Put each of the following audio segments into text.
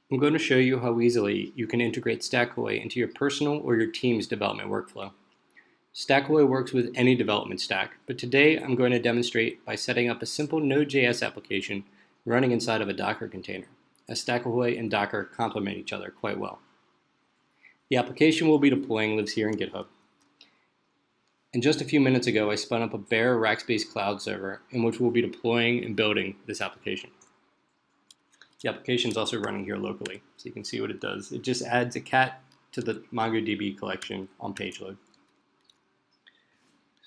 I'm going to show you how easily you can integrate Stackahoy into your personal or your team's development workflow. Stackahoy works with any development stack, but today I'm going to demonstrate by setting up a simple node.js application running inside of a Docker container, as Stackahoy and Docker complement each other quite well. The application we'll be deploying lives here in GitHub. And just a few minutes ago, I spun up a bare Rackspace cloud server in which we'll be deploying and building this application. The application is also running here locally, so you can see what it does. It just adds a cat to the MongoDB collection on page load.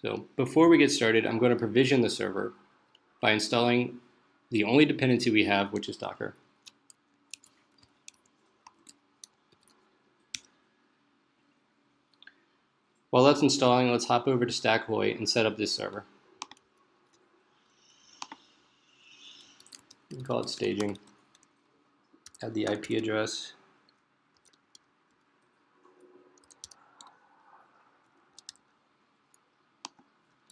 So before we get started, I'm going to provision the server by installing the only dependency we have, which is Docker. While that's installing, let's hop over to Stackahoy and set up this server. We can call it staging. Add the IP address.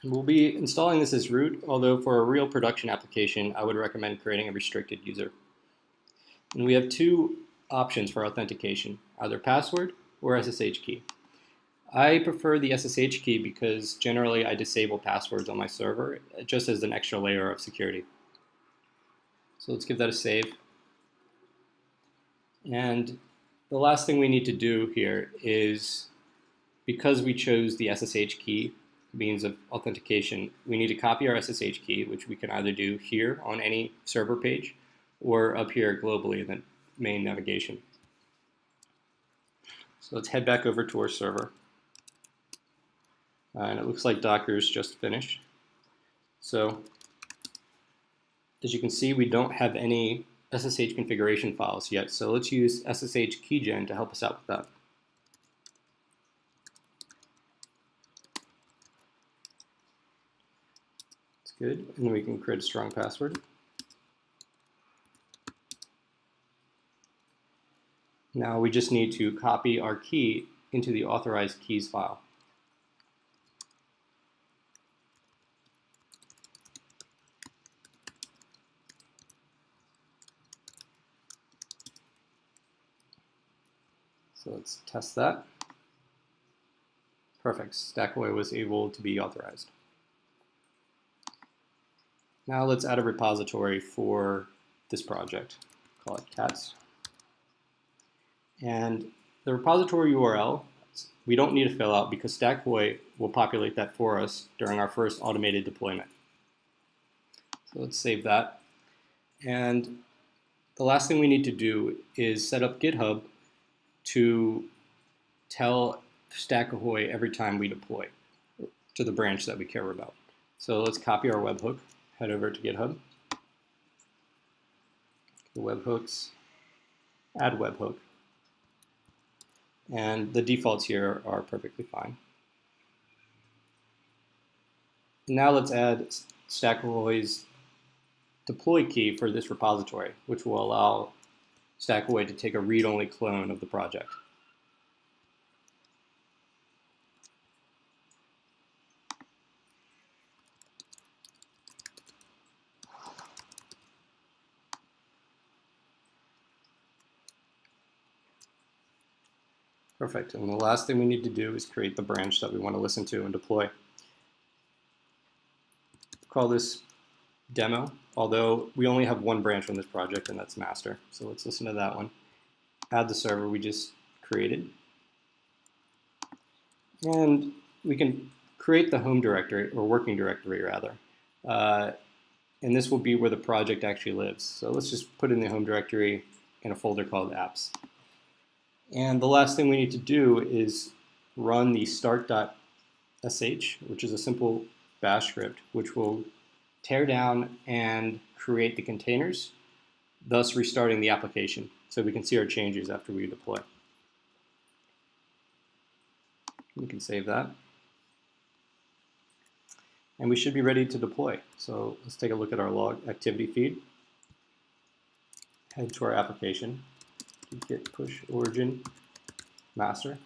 And we'll be installing this as root, although for a real production application, I would recommend creating a restricted user. And we have two options for authentication, either password or SSH key. I prefer the SSH key because generally I disable passwords on my server just as an extra layer of security. So let's give that a save. And the last thing we need to do here is, because we chose the SSH key means of authentication, we need to copy our SSH key, which we can either do here on any server page or up here globally in the main navigation. So let's head back over to our server. And it looks like Docker's just finished. So as you can see, we don't have any SSH configuration files yet, so let's use SSH keygen to help us out with that. That's good, and then we can create a strong password. Now we just need to copy our key into the authorized keys file. So let's test that. Perfect. Stackahoy was able to be authorized. Now let's add a repository for this project. Call it cats. And the repository URL, we don't need to fill out because Stackahoy will populate that for us during our first automated deployment. So let's save that. And the last thing we need to do is set up GitHub to tell Stackahoy every time we deploy to the branch that we care about. So let's copy our webhook, head over to GitHub, the webhooks, add webhook, and the defaults here are perfectly fine. Now let's add Stackahoy's deploy key for this repository, which will allow Stackahoy to take a read-only clone of the project. Perfect, and the last thing we need to do is create the branch that we want to listen to and deploy. Call this demo, although we only have one branch on this project, and that's master. So let's listen to that one. Add the server we just created. And we can create the home directory, or working directory rather. And this will be where the project actually lives. So let's just put in the home directory in a folder called apps. And the last thing we need to do is run the start.sh, which is a simple bash script, which will tear down and create the containers, thus restarting the application so we can see our changes after we deploy. We can save that. And we should be ready to deploy. So let's take a look at our log activity feed. Head to our application, git push origin master.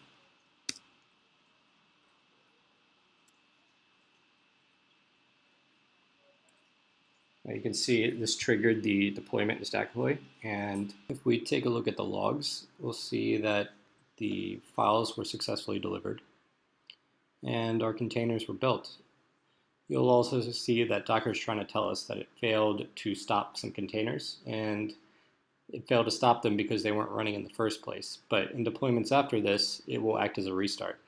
Now you can see this triggered the deployment to Stackahoy, and if we take a look at the logs, we'll see that the files were successfully delivered and our containers were built. You'll also see that Docker is trying to tell us that it failed to stop some containers, and it failed to stop them because they weren't running in the first place. But in deployments after this, it will act as a restart.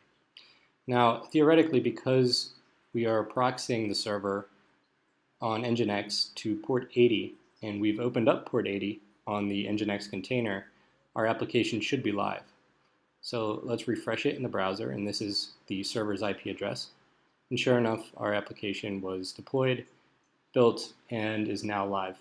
Now, theoretically, because we are proxying the server on Nginx to port 80, and we've opened up port 80 on the Nginx container, our application should be live. So let's refresh it in the browser, and this is the server's IP address. And sure enough, our application was deployed, built, and is now live.